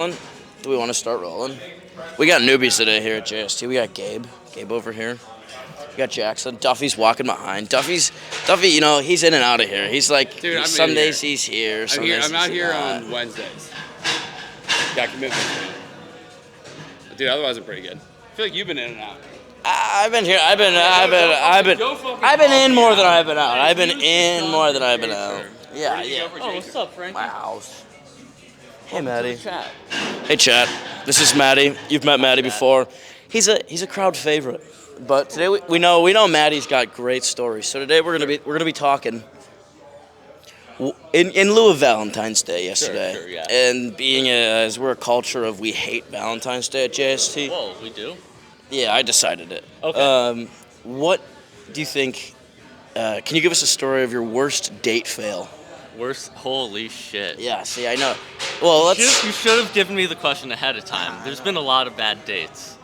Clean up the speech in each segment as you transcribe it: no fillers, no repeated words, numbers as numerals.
Do we want to start rolling? We got newbies today here at JST. We got Gabe. Gabe over here. We got Jackson. Duffy's walking behind. Duffy, he's in and out of here. He's like, Dude, some days he's here. Some days I'm out he's here not. on Wednesdays. Got commitments. Dude, otherwise I'm pretty good. I feel like you've been in and out. I've been here. I've been in more than I've been out. I've been in more than I've been out. Yeah, yeah. Oh, what's up, Frank? Wow. Hey, Maddie. Chat. Hey, chat. This is Maddie. You've met Maddie before. He's a crowd favorite. But today we know Maddie's got great stories. So today we're gonna be talking in lieu of Valentine's Day yesterday. Sure, yeah. And being as we're a culture of we hate Valentine's Day at JST. Whoa, we do? Yeah, I decided it. Okay. What do you think? Can you give us a story of your worst date fail? Worst? Holy shit. Yeah. See, I know. Well, You should have given me the question ahead of time. There's been a lot of bad dates.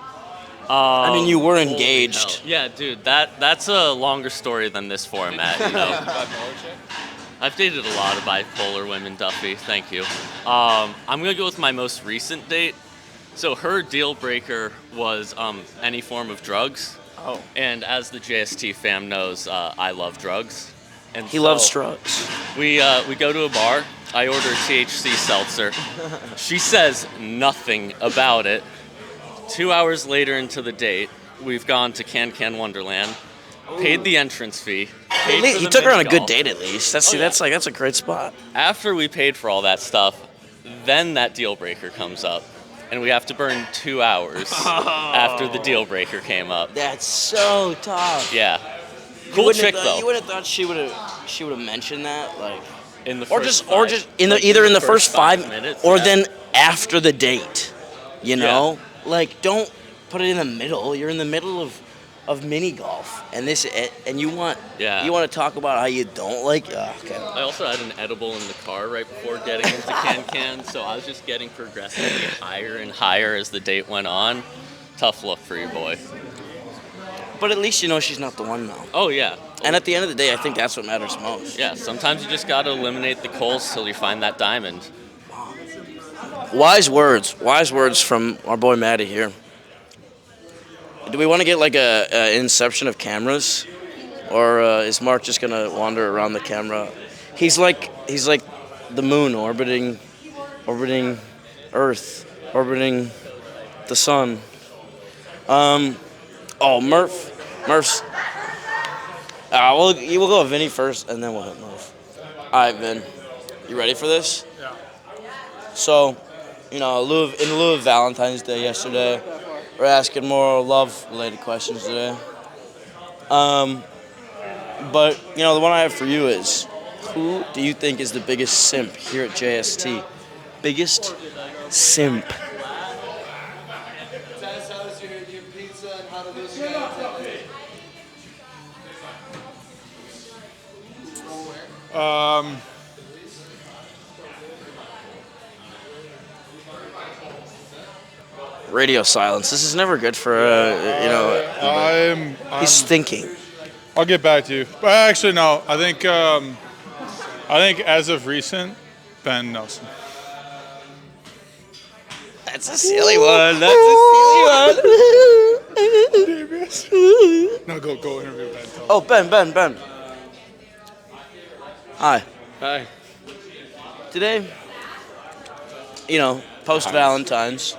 I mean, you were Holy engaged. hell. Yeah, dude, that's a longer story than this format, you know. I've dated a lot of bipolar women, Duffy. Thank you. I'm gonna go with my most recent date. So her deal breaker was any form of drugs. Oh. And as the JST fam knows, I love drugs. And He loves drugs. We go to a bar. I order THC seltzer. She says nothing about it. 2 hours later into the date, we've gone to Can Wonderland, paid the entrance fee. You took her on a good golf. date at least. That's Oh, yeah. that's a great spot. After we paid for all that stuff, then that deal breaker comes up, and we have to burn 2 hours after the deal breaker came up. That's so tough. Yeah, cool chick though. You would have thought she would have mentioned that, like, In the or first just five- in the like, either in the first first 5 minutes, or yeah. then after the date. You know, like, don't put it in the middle. You're in the middle of mini golf, and you want to talk about how you don't like. Okay. I also had an edible in the car right before getting into Can, so I was just getting progressively higher and higher as the date went on. Tough look for your boy. But at least you know she's not the one now. Oh yeah. And at the end of the day, I think that's what matters most. Yeah, sometimes you just gotta eliminate the coals till you find that diamond. Wise words from our boy Matty here. Do we want to get like a inception of cameras, or is Mark just gonna wander around the camera? He's like the moon orbiting Earth, orbiting the sun. Murph's. We'll go with Vinny first, and then we'll hit Murph. All right, Vin, you ready for this? Yeah. So, in lieu of Valentine's Day yesterday, we're asking more love-related questions today. But, the one I have for you is, who do you think is the biggest simp here at JST? Biggest simp. Radio silence. This is never good for, he's thinking. I'll get back to you. But actually, no. I think as of recent, Ben Nelson. That's a silly one. No, go interview Ben. Oh, Ben. Hi. Hi. Today, post Valentine's.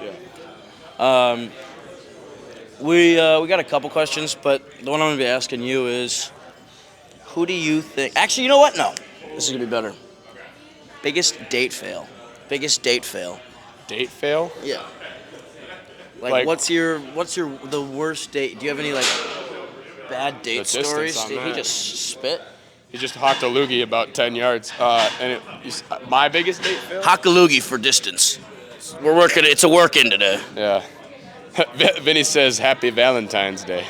We got a couple questions, but the one I'm gonna be asking you is, who do you think? Actually, you know what? No, this is gonna be better. Biggest date fail. Date fail? Yeah. Like what's the worst date? Do you have any bad date The distance stories? on Did he that. just spit? He just hawked a loogie about 10 yards. My biggest date fail? Hockaloogie for distance. We're working. It's a work in today. Yeah. Vinny says Happy Valentine's Day.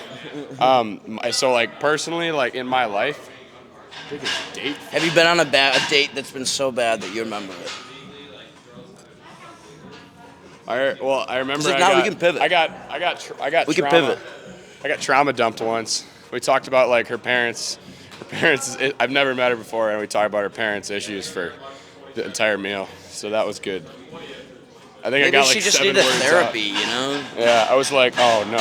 So personally, in my life, biggest date. Have you been on a date that's been so bad that you remember it? I remember. Now we can pivot. I got. We can trauma. pivot. I got trauma dumped once. We talked about her parents. I've never met her before, and we talked about her parents' issues for the entire meal. So that was good. I think Maybe I got like she just 7 needed words therapy, you know? out. Yeah, I was like, oh no,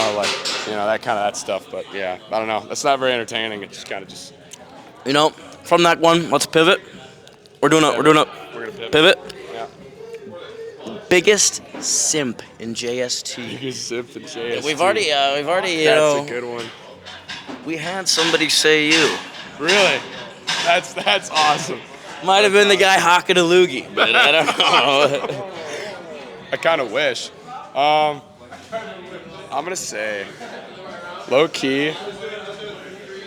like that stuff. But yeah, I don't know. That's not very entertaining. It just kind of just. You know, from that one, let's pivot. We're doing a We're gonna pivot. Yeah. Biggest simp in JST. Biggest simp in JST. We've already, That's a good one. we had somebody say you. Really? That's awesome. Might have been the guy hawking a loogie, but I don't know. I kind of wish. I'm gonna say, low key.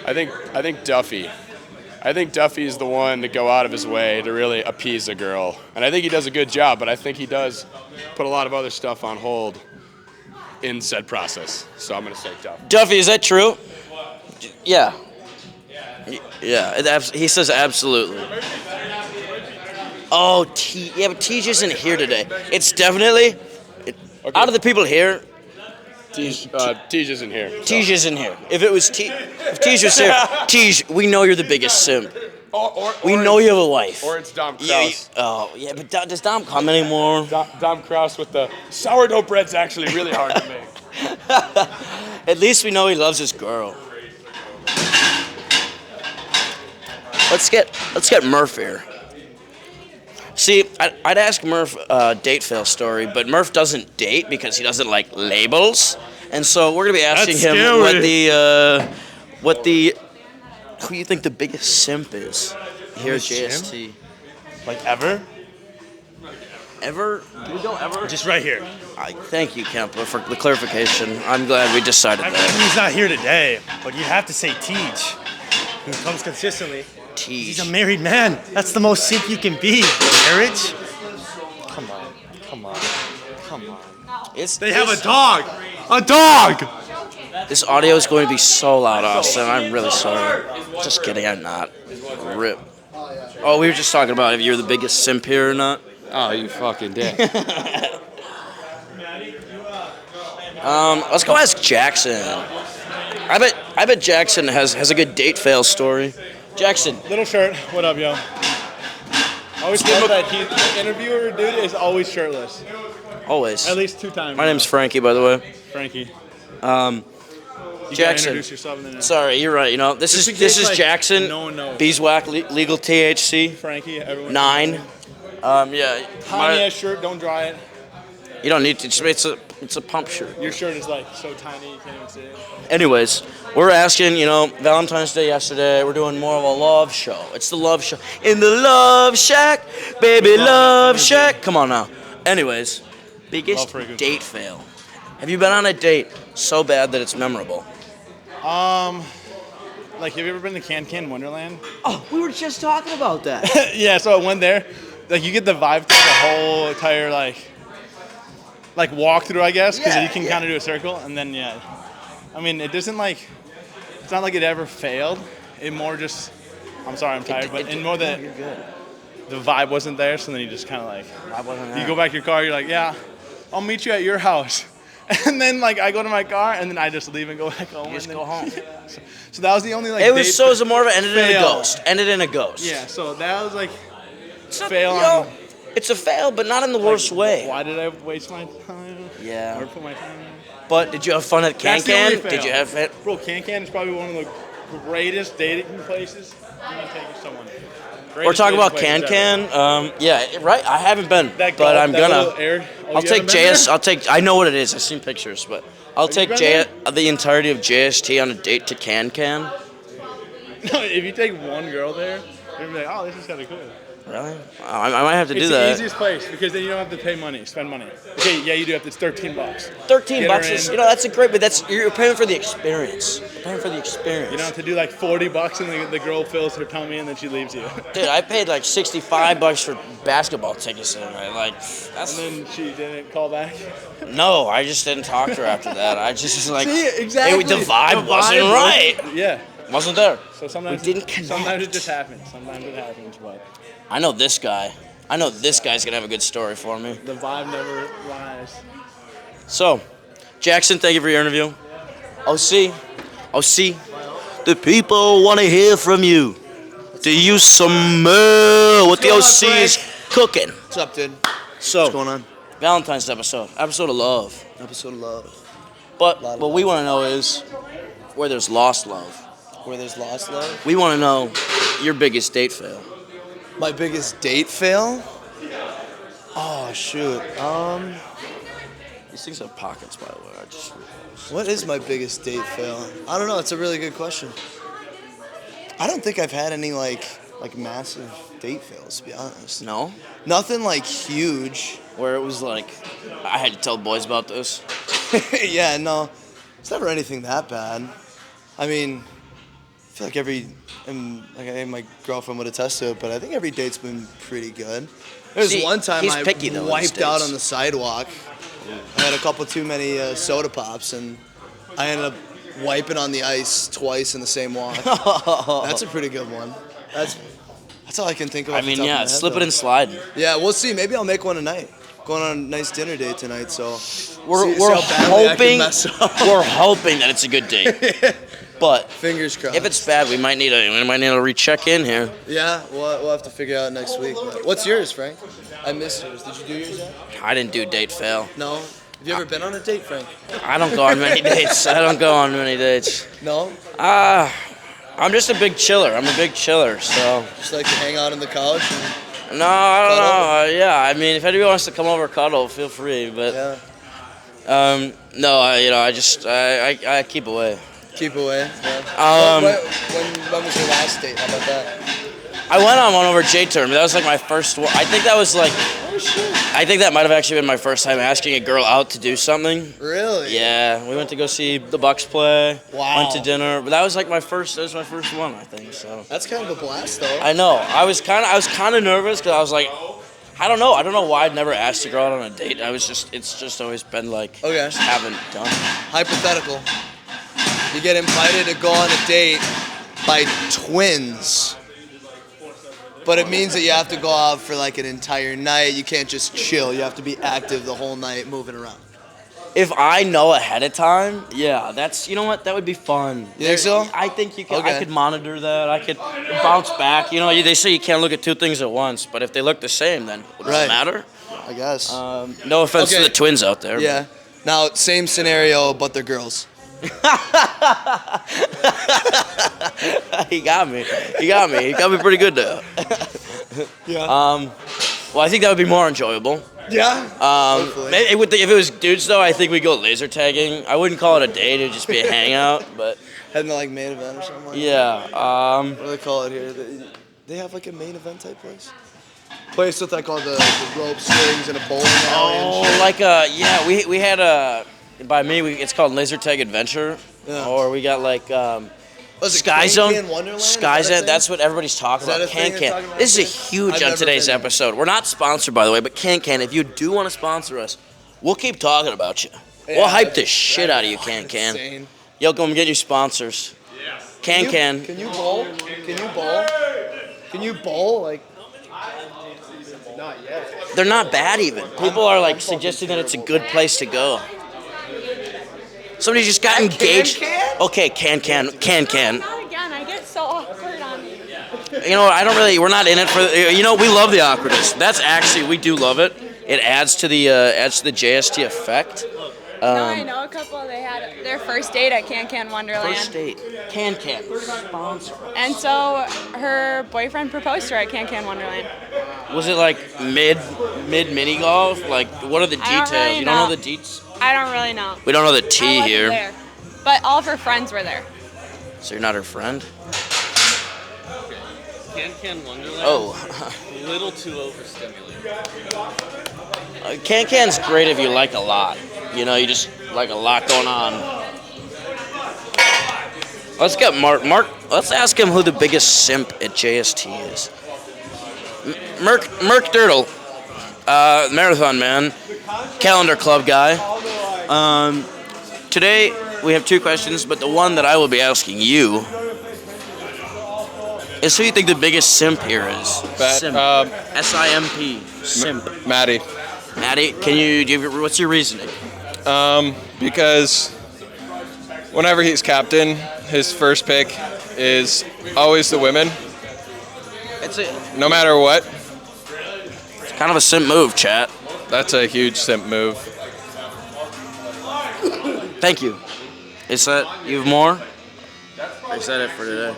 I think Duffy. I think Duffy is the one to go out of his way to really appease a girl, and I think he does a good job. But I think he does put a lot of other stuff on hold in said process. So I'm gonna say Duffy. Duffy, is that true? Yeah. Yeah, he says absolutely. Oh, but Tej isn't here today. It's definitely, out of the people here, Tej isn't here. So. Tej isn't here. If Tej was here, Tej, we know you're the biggest simp. We know you have a wife. Or it's Dom Kraus. Yeah, but does Dom come anymore? Dom Kraus with the sourdough bread's actually really hard to make. At least we know he loves his girl. Let's get Murph here. See, I'd ask Murph a date fail story, but Murph doesn't date because he doesn't like labels, and so we're gonna be asking him who you think the biggest simp is here at JST. Like ever? Ever? Can we go ever? Just right here. Thank you, Kempa, for the clarification. I'm glad we decided I mean, that. he's not here today, but you have to say Tej, who comes consistently. Tej. He's a married man. That's the most simp you can be. Marriage? Come on. They have a dog. A dog. This audio is going to be so loud, Austin. I'm really sorry. Just kidding, I'm not. Rip. Oh, we were just talking about if you're the biggest simp here or not. Oh, you fucking dick. Let's go ask Jackson. I bet Jackson has a good date fail story. Jackson. Little shirt. What up, yo? Always love that the interviewer dude is always shirtless. Always. At least 2 times. My name's Frankie, by the way. Frankie. You Jackson. gotta introduce yourself and then. Sorry, you're right. You know, this Just in is case, like, Jackson. no one knows. Beeswax legal THC. Frankie, everyone. 9. Yeah. Tiny ass shirt. Don't dry it. You don't need to. It's a pump shirt. Your shirt is like so tiny you can't even see it. Anyways, we're asking, Valentine's Day yesterday, we're doing more of a love show. It's the love show. In the love shack, baby, love shack. Come on now. Anyways, biggest date fail. Have you been on a date so bad that it's memorable? Like, have you ever been to Can Wonderland? Oh, we were just talking about that. Yeah, so I went there. Like, you get the vibe through the whole entire, like walkthrough, I guess, because you can kind of do a circle, and then, I mean, it doesn't, like, it's not like it ever failed. It more just, I'm sorry, I'm tired, but in more that the vibe wasn't there, so then you just kind of, like, you go back to your car, you're like, yeah, I'll meet you at your house. And then, like, I go to my car, and then I just leave and go back home. You just go home. So that was the only, like, It was so more of an ended in a fail. ghost. Ended in a ghost. Yeah, so that was, like, It's not, fail you know, on... it's a fail, but not in the worst way. Why did I waste my time? Yeah. Or put my time in? But did you have fun at Can That's the only Can? fail. Did you have fun? Bro, Can is probably one of the greatest dating places you can take someone. We're talking about Can Can. Yeah, right. I haven't been, but I'm gonna. I'll take JS. I know what it is. I've seen pictures, but I'll take the entirety of JST on a date to Can Can. No, if you take one girl there, you're gonna be like, oh, this is kind of cool. Really? I might have to do It's that. the easiest place because then you don't have to pay money, spend money. Okay, yeah, you do have to. It's $13. $13 is, that's a great, but you're paying for the experience. You're paying for the experience. You don't have to do like $40 and the girl fills her tummy and then she leaves you. Dude, I paid like $65 for basketball tickets tonight. Like, that's. And then she didn't call back. No, I just didn't talk to her after that. I just was like, See, exactly. The vibe wasn't right. Yeah. Wasn't there? So sometimes We didn't connect. Sometimes it just happens. Sometimes it happens, but I know this guy. I know this guy's gonna have a good story for me. the vibe never lies. So, Jackson, thank you for your interview. OC, the people want to hear from you. Do you smell what the OC is cooking? What's up, dude? So, What's going on? Valentine's episode of love. Episode of love. But Lot of what we want to know is where there's lost love. Where there's lost love. We want to know your biggest date fail. My biggest date fail? Oh shoot. These things have pockets, by the way. I just realized. What is my biggest date fail? I don't know. It's a really good question. I don't think I've had any like massive date fails, to be honest. No? Nothing like huge. Where it was like, I had to tell boys about this. Yeah, no. It's never anything that bad. I mean, I feel like my girlfriend would attest to it, but I think every date's been pretty good. There was See, one time he's I picky, though, with his wiped out dates. on the sidewalk. I had a couple too many soda pops, and I ended up wiping on the ice twice in the same walk. That's a pretty good one. That's all I can think of. I off the mean, top of my yeah, head, slip it though. and slide. Yeah, we'll see. Maybe I'll make one tonight. Going on a nice dinner date tonight, so We're see how badly I can hoping mess up. we're hoping that it's a good date. But Fingers crossed. if it's bad, we might need to recheck in here. Yeah, we'll have to figure out next week. What's yours, Frank? I missed yours. Did you do yours yet? I didn't do date fail. No. Have you ever been on a date, Frank? I don't go on many dates. No. I'm just a big chiller. I'm a big chiller, so. Just like to hang out on the couch. No, I don't Cuddle? know. Yeah, I mean, if anybody wants to come over cuddle, feel free. But Yeah. no, I keep away. Keep away. Yeah. When was your last date? How about that? I went on one over J-Term. That was like my first one. I think that was like. I think that might have actually been my first time asking a girl out to do something. Really? Yeah, we went to go see the Bucks play. Wow. Went to dinner, but that was like my first. That was my first one, I think. So. That's kind of a blast, though. I know. I was kind of nervous because I was like, I don't know why I'd never asked a girl out on a date. It's just always been like, Okay. just haven't done it. Hypothetical. You get invited to go on a date by twins. But it means that you have to go out for like an entire night. You can't just chill. You have to be active the whole night, moving around. If I know ahead of time, yeah, you know what, that would be fun. You think so? I think you could. Okay. I could monitor that. I could bounce back. You know, they say you can't look at two things at once, but if they look the same, then does Right. it matter? I guess. No offense to Okay. the twins out there. Yeah. Now, same scenario, but they're girls. He got me. He got me pretty good though. Yeah. Well, I think that would be more enjoyable. Yeah. Hopefully. If it was dudes though, I think we go laser tagging. I wouldn't call it a date; it'd just be a hangout. But Heading to like main event or something like that. yeah, What do they call it here? They have like a main event type place? Place with like all the rope swings and a bowling alley and shit. like we had by me it's called Laser Tag Adventure, Yeah. or we got like Was it Sky Can Zone. Can Wonderland? Sky Is that a Zone. thing? That's what everybody's talking Is that about. a thing Can they're Can. talking about This is too? huge I've on never today's been there. episode. We're not sponsored, by the way, but Can Can. If you do want to sponsor us, we'll keep talking about you. We'll hype the shit out of you, Can Can. Insane. Yo, come get you sponsors. Can Can. Can you bowl? Can you bowl? Can you bowl? Like, They're not bad even. People are like suggesting that it's a good place to go. Somebody just got engaged. Okay, Can Can. Not again. I get so awkward on you. You know, we're not in it for, you know, we love the awkwardness. That's actually, we do love it. It adds to the JST effect. No, I know a couple. They had their first date at Can Can Wonderland. First date. Can Can. Sponsor. And so her boyfriend proposed to her at Can Can Wonderland. Was it like mid mini golf? Like, what are the I don't details? really You don't know know. the deets? I don't really know. We don't know the I T wasn't here. there. But all of her friends were there. So you're not her friend? Can Can Wonderland. Oh. A little too overstimulated. Can Can's great if you like a lot. You know, you just like a lot going on. Let's get Mark. Let's ask him who the biggest simp at JST is. Merc Dirtle, marathon man, calendar club guy. Today we have two questions, but the one that I will be asking you is who you think the biggest simp here is. Simp. S-I-M-P. Simp. Maddie. Maddie, can you give what's your reasoning? Because whenever he's captain, his first pick is always the women, It's no matter what. kind of a simp move, chat. That's a huge simp move. Thank you. Is that you have more? Or is that it for today?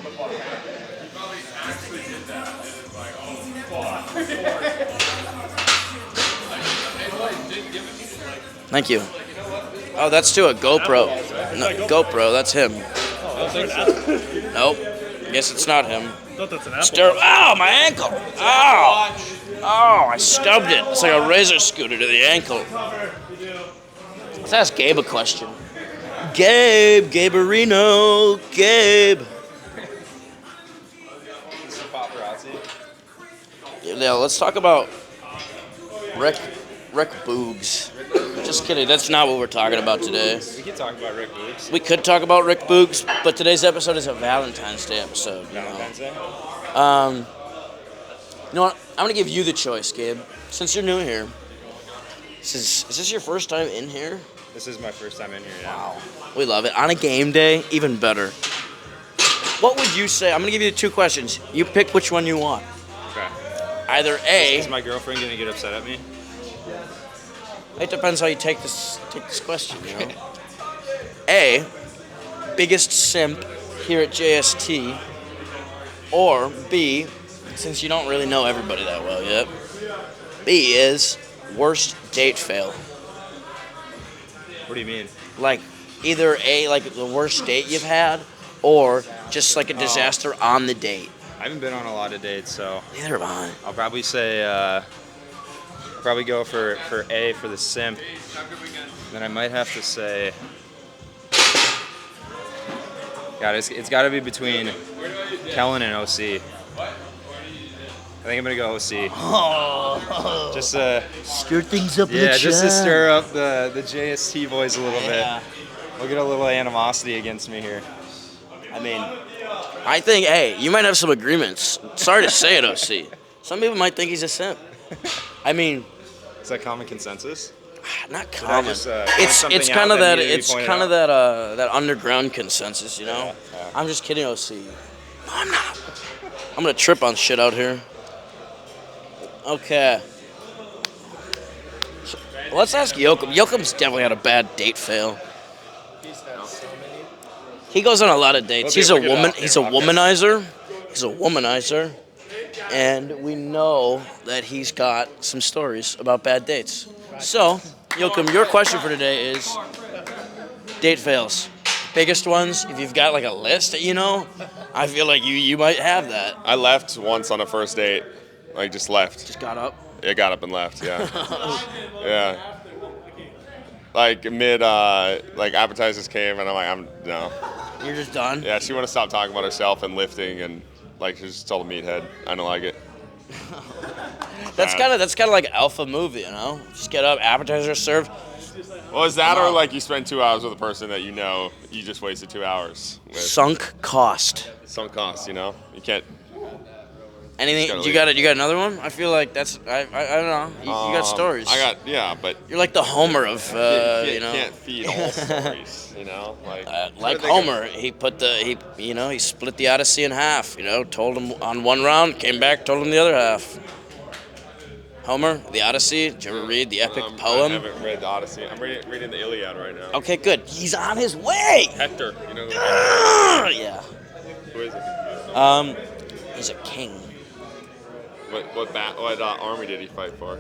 Thank you. Oh, that's to a GoPro. No, GoPro, that's him. Nope. Guess it's not him. Ow, my ankle! Ow! Oh, I stubbed it. It's like a razor scooter to the ankle. Let's ask Gabe a question. Gaberino, Gabe. Yeah, let's talk about Rick Boogs. Just kidding. That's not what we're talking about today. We could talk about Rick Boogs. We could talk about Rick Boogs, but today's episode is a Valentine's Day episode. Valentine's Day? You know what? I'm gonna give you the choice, Gabe. Since you're new here. Is this your first time in here? This is my first time in here, yeah. Wow. We love it. On a game day, even better. What would you say? I'm gonna give you 2 questions. You pick which one you want. Okay. Either A. Is my girlfriend gonna get upset at me? It depends how you take this question, you know. A, biggest simp here at JST, or B, since you don't really know everybody that well yet, B is worst date fail. What do you mean? Like either A, like the worst date you've had, or just like a disaster on the date. I haven't been on a lot of dates, so Neither have I. I'll probably say probably go for A for the simp. Then I might have to say, God, it's got to be between Kellen and OC. I think I'm gonna go OC. Oh. Just Stir things up in the yeah, just to chat. stir up the JST boys a little Yeah. bit. We'll get a little animosity against me here. I mean, I think, hey, you might have some agreements. Sorry to say it, OC. Some people might think he's a simp. I mean, Is that common consensus? not common. just, point It's something kind out of that that. needed to be It's pointed kind of out? that underground consensus, you know. Yeah. I'm just kidding, OC. No, I'm not. I'm gonna trip on shit out here. Okay. So, let's ask Yoakum. Yoakum's definitely had a bad date fail. He goes on a lot of dates. He's a woman. He's a womanizer. He's a womanizer, and we know that he's got some stories about bad dates. So, Yoakum, your question for today is date fails. Biggest ones. If you've got like a list, you know, I feel like you might have that. I left once on a first date. Like, just left. Just got up. It got up and left, yeah. Yeah. Like, like, appetizers came, and I'm like, no. You're just done? Yeah, she wanted to stop talking about herself and lifting, and, like, she just told a meathead. I don't like it. That's kind of like alpha move, you know? Just get up, appetizer served. Well, is that or, like, you spend 2 hours with a person that you know you just wasted 2 hours with? Sunk cost. Sunk cost, you know? You can't... Anything? Just You gotta got another one? I feel like that's I don't know. You got stories. But... You're like the Homer of you know. Can't feed all stories, you know? Like Homer, he split the Odyssey in half. You know, told him on one round, came back, told him the other half. Homer, the Odyssey. Did you ever read the epic I poem? haven't read the Odyssey. I'm reading the Iliad right now. Okay, good. He's on his way. Hector, you know Yeah. who is it? He's a king. What army did he fight for?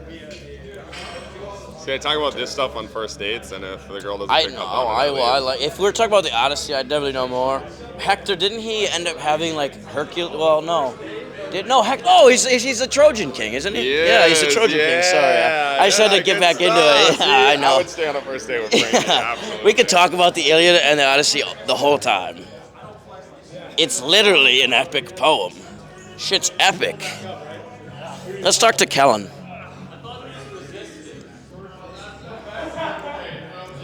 See, I talk about this stuff on first dates, and if the girl doesn't I pick know. up on it, I like. If we're talking about the Odyssey, I definitely know more. Hector, didn't he end up having like Hercules? Well, no. Oh, he's a Trojan king, isn't he? Yeah, he's a Trojan king. Sorry, I just had to get back into it. Yeah, I know. I would stay on a first date with Frankie. Absolutely. We could talk about the Iliad and the Odyssey the whole time. It's literally an epic poem. Shit's epic. Let's talk to Kellen.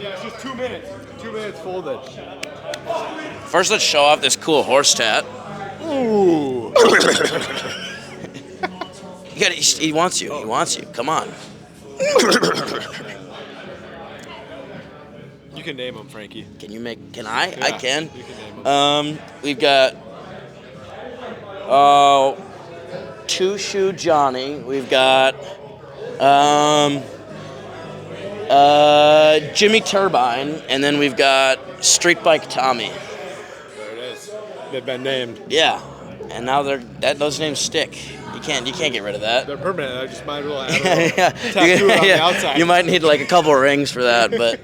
Yeah, it's just 2 minutes. 2 minutes folded. First, let's show off this cool horse tat. Ooh. He wants you. He wants you. Come on. You can name him, Frankie. Can I? Yeah, I can. you can name him. We've got Two Shoe Johnny. We've got Jimmy Turbine, and then we've got Street Bike Tommy. There it is. They've been named. Yeah, and now those names stick. You can't get rid of that. They're permanent. I just might as well add Yeah. tattoo it on the outside. You might need like a couple of rings for that, but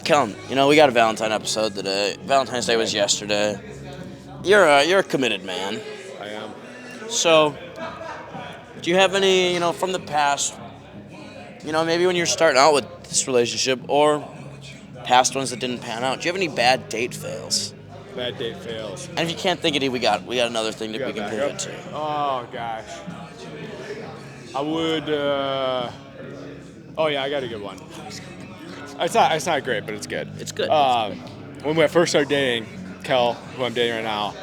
Kellen, we got a Valentine episode today. Valentine's Day was yesterday. You're a committed man. I am. So, do you have any, from the past, maybe when you're starting out with this relationship or past ones that didn't pan out, do you have any bad date fails? Bad date fails. And if you can't think of any, we got another thing that we can pivot to. Oh, gosh. I would, oh, yeah, I got a good one. It's not great, but it's good. It's good. When we first started dating, Kel, who I'm dating right now,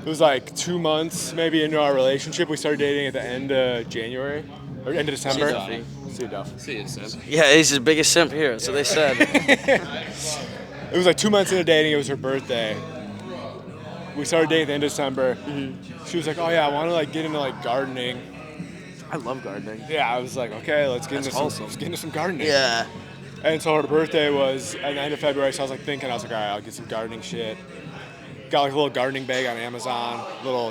it was like 2 months maybe into our relationship. We started dating at the end of January, or end of December. See you, Duff. See you, Sim. Yeah, he's the biggest simp here, so they said. It was like 2 months into dating. It was her birthday. We started dating at the end of December. Mm-hmm. She was like, "Oh yeah, I want to get into gardening." I love gardening. Yeah, I was like, "Okay, let's get into some gardening." Yeah. And so her birthday was at the end of February. So I was all right, I'll get some gardening shit. Got a little gardening bag on Amazon, little,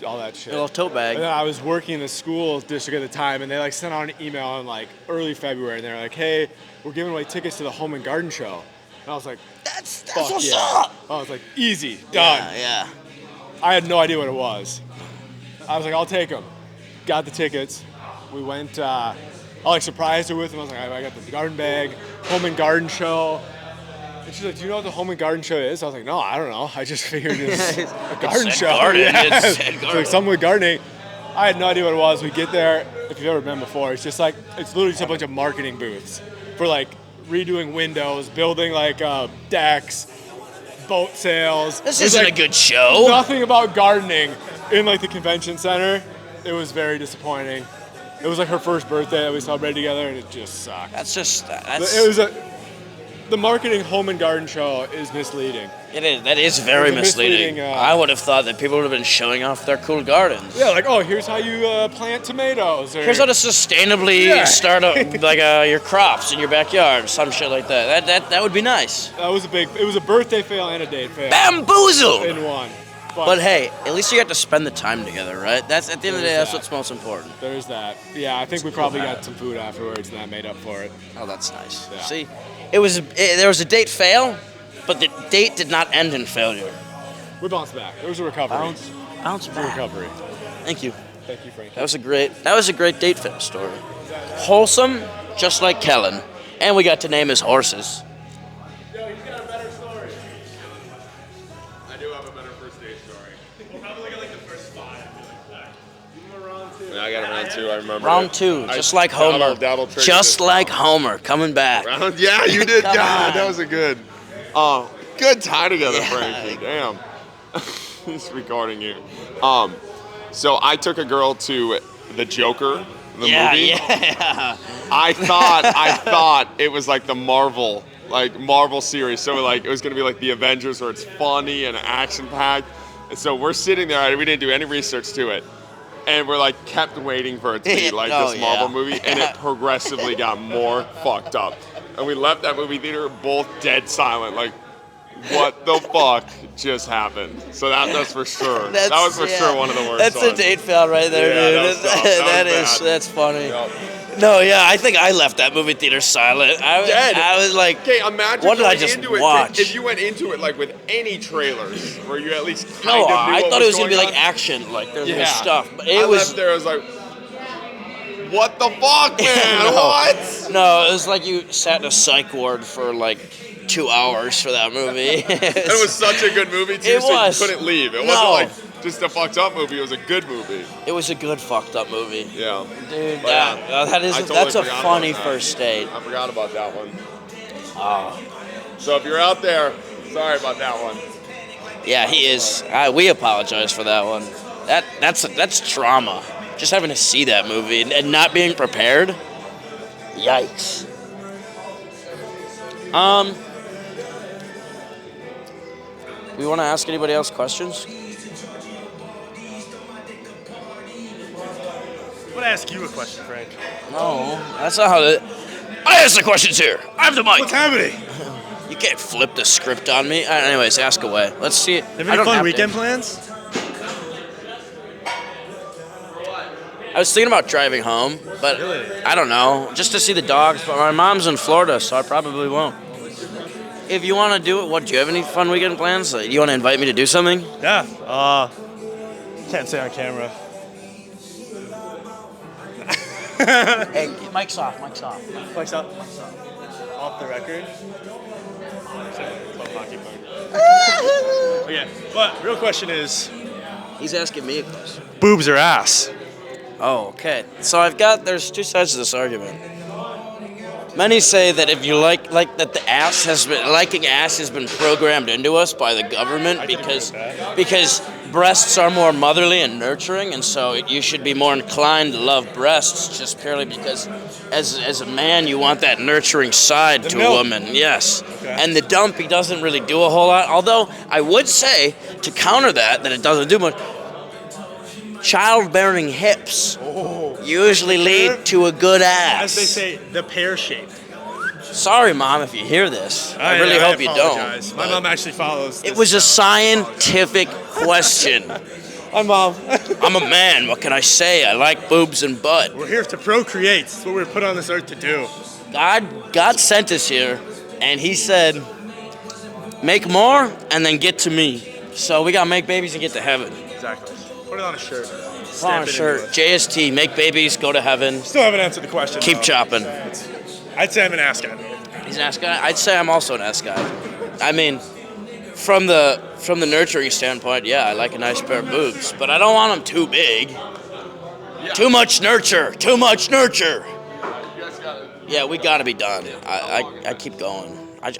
all that shit. A little tote bag. And then I was working in the school district at the time, and they sent out an email in early February, and they were like, "Hey, we're giving away tickets to the Home and Garden Show." And I was like, That's "Fuck what's yeah!" up. I was like, "Easy, done." Yeah. I had no idea what it was. I was like, "I'll take them." Got the tickets. We went. I surprised her with them. I was like, "I got the garden bag, Home and Garden Show." And she's like, "Do you know what the Home and Garden Show is?" I was like, "No, I don't know. I just figured it's a garden show." Garden. Yeah. It said It's garden. something with gardening. I had no idea what it was. We get there. If you've ever been before, it's just it's literally just a bunch of marketing booths for redoing windows, building decks, boat sales. This There's, isn't a good show. Nothing about gardening in the convention center. It was very disappointing. It was her first birthday that we celebrated together, and it just sucked. It was the marketing Home and Garden Show is misleading. It is. That is very It was a misleading. I would have thought that people would have been showing off their cool gardens. Yeah, here's how you plant tomatoes. Or, Here's how to sustainably start your crops in your backyard, some shit like that. That would be nice. It was a birthday fail and a date fail. Bamboozled! In one. But hey, at least you got to spend the time together, right? That's at the end of the day, that's what's most important. There's that. Yeah, I think we probably got some food afterwards, and that made up for it. Oh, that's nice. Yeah. See, there was a date fail, but the date did not end in failure. We bounced back. There was a recovery. Bounce back. Recovery. Thank you. Thank you, Frank. That was a great date fail story. Wholesome, just like Kellen, and we got to name his horses. Yo, he's got a better story. I do have a better first date story. We'll probably get the first 5. I got a round 2. I remember. Round 2, just like Homer. Just like Homer, coming back. Yeah, you did. Come God, on. that was a good tie together, Frankie. Damn. He's recording you. So I took a girl to the Joker, the movie. Yeah. I thought it was the Marvel series. So it was gonna be the Avengers, where it's funny and action packed. And so we're sitting there. We didn't do any research to it. And we're kept waiting for it to be this Marvel movie, and it progressively got more fucked up. And we left that movie theater both dead silent, what the fuck just happened? So that's for sure. That was for sure one of the worst. That's ones. a date fail right there, Yeah, dude. that was bad. That's funny. Yep. No, yeah, I think I left that movie theater silent. I was like, Okay, imagine what did I going just into it, watch? if you went into it with any trailers, where you at least kind No, of knew I what thought it was going gonna be on. action, there's gonna be Yeah. stuff. But I it was left there, I was like, what the fuck, man? No. What? No, it was like you sat in a psych ward for 2 hours for that movie. It was such a good movie too, It so was. you couldn't leave. It No. wasn't just a fucked up movie. It was a good movie. It was a good fucked up movie. Yeah. Dude, But, yeah, I totally that's a forgot funny about that. first date. I forgot about that one. Oh. So if you're out there, sorry about that one. Yeah, he is. We apologize for that one. That's trauma. Just having to see that movie and not being prepared. Yikes. We want to ask anybody else questions? I'm gonna ask you a question, Frank. No, that's not how it. I ask the questions here. I have the mic. What's happening? You can't flip the script on me. Anyways, ask away. Let's see it. Have any fun weekend plans? I was thinking about driving home, but I don't know, just to see the dogs. But my mom's in Florida, so I probably won't. If you want to do it, do you have any fun weekend plans? You want to invite me to do something? Yeah. Can't say on camera. Hey, mic's off. Mike's up. Off the record. Okay, but real question is, He's asking me a question. boobs or ass? Oh, okay. So there's two sides to this argument. Many say that if you like that liking ass has been programmed into us by the government because breasts are more motherly and nurturing, and so you should be more inclined to love breasts just purely because as a man you want that nurturing side to a woman. Yes. Okay. And the dumpy doesn't really do a whole lot. Although I would say to counter that it doesn't do much. Childbearing hips usually lead to a good ass. As they say, the pear-shaped. Sorry, Mom, if you hear this. I really hope you don't. My mom actually follows this. It was a scientific question. Hi, Mom. I'm a man. What can I say? I like boobs and butt. We're here to procreate. That's what we're put on this earth to do. God sent us here, and He said, make more and then get to me. So we got to make babies and get to heaven. Exactly. Put it on a shirt. Put on a shirt. JST, make babies, go to heaven. Still haven't answered the question. Keep chopping. I'd say I'm an ass guy. He's an ass guy? I'd say I'm also an ass guy. I mean, from the nurturing standpoint, yeah, I like a nice pair of boobs, but I don't want them too big. Yeah. Too much nurture. Yeah, we got to be done. I keep going. I